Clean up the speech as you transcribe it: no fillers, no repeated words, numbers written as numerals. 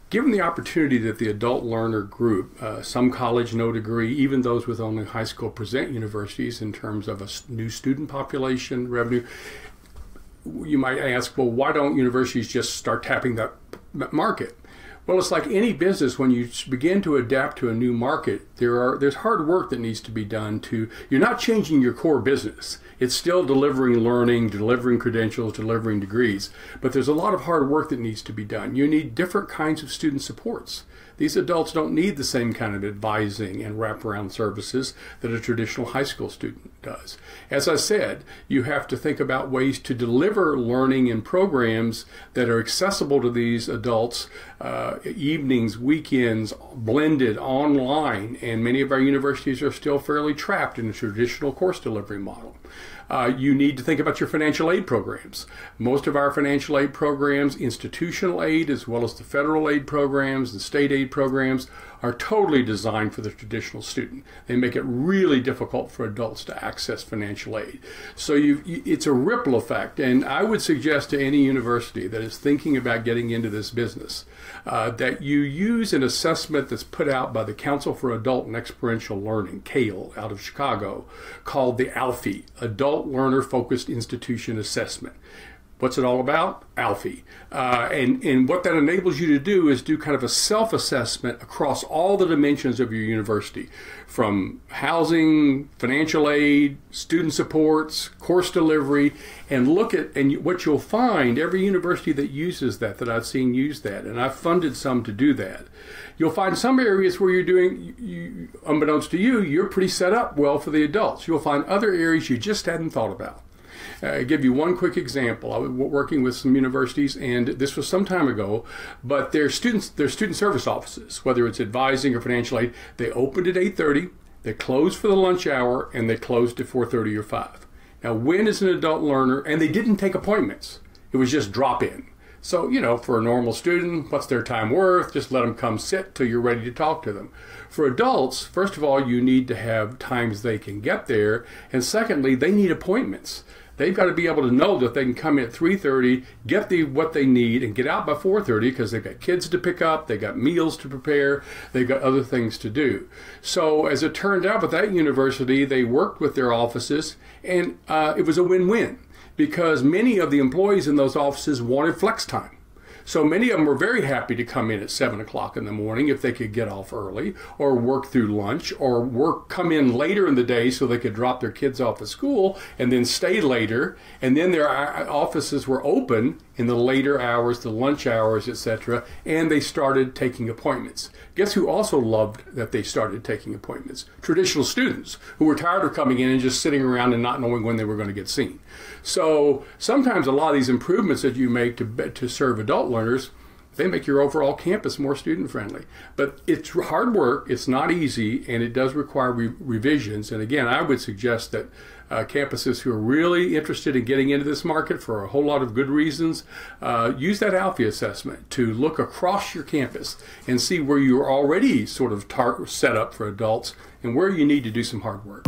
Given the opportunity that the adult learner group, some college no degree, even those with only high school present universities in terms of a new student population revenue, you might ask, well, why don't universities just start tapping that market? Well, it's like any business. When you begin to adapt to a new market, there's hard work that needs to be done you're not changing your core business. It's still delivering learning, delivering credentials, delivering degrees, but there's a lot of hard work that needs to be done. You need different kinds of student supports. These adults don't need the same kind of advising and wraparound services that a traditional high school student does. As I said, you have to think about ways to deliver learning and programs that are accessible to these adults, evenings, weekends, blended, online, and many of our universities are still fairly trapped in a traditional course delivery model. You need to think about your financial aid programs. Most of our financial aid programs, institutional aid as well as the federal aid programs and state aid programs, are totally designed for the traditional student. They make it really difficult for adults to access financial aid. So it's a ripple effect, and I would suggest to any university that is thinking about getting into this business that you use an assessment that's put out by the Council for Adult and Experiential Learning, CALE, out of Chicago, called the ALFE, Adult Learner Focused Institution Assessment. What's it all about? ALFE. And what that enables you to do is do kind of a self-assessment across all the dimensions of your university, from housing, financial aid, student supports, course delivery, and look at, and what you'll find, every university that uses that I've seen use that, and I've funded some to do that, you'll find some areas where you're doing, unbeknownst to you, you're pretty set up well for the adults. You'll find other areas you just hadn't thought about. I'll give you one quick example. I was working with some universities, and this was some time ago, but their student service offices, whether it's advising or financial aid, they opened at 8:30, they closed for the lunch hour, and they closed at 4:30 or 5. Now, when is an adult learner, and they didn't take appointments. It was just drop in. So, you know, for a normal student, what's their time worth? Just let them come sit till you're ready to talk to them. For adults, first of all, you need to have times they can get there, and secondly, they need appointments. They've got to be able to know that they can come in at 3:30, get what they need, and get out by 4:30 because they've got kids to pick up, they've got meals to prepare, they've got other things to do. So as it turned out with that university, they worked with their offices, and it was a win-win because many of the employees in those offices wanted flex time. So many of them were very happy to come in at 7 o'clock in the morning if they could get off early, or work through lunch, or come in later in the day so they could drop their kids off at school and then stay later. And then their offices were open in the later hours, the lunch hours, etc., and they started taking appointments. Guess who also loved that they started taking appointments? Traditional students who were tired of coming in and just sitting around and not knowing when they were going to get seen. So sometimes a lot of these improvements that you make to serve adult learners, they make your overall campus more student-friendly. But it's hard work, it's not easy, and it does require revisions. And again, I would suggest that campuses who are really interested in getting into this market for a whole lot of good reasons, use that ALFE assessment to look across your campus and see where you're already sort of set up for adults and where you need to do some hard work.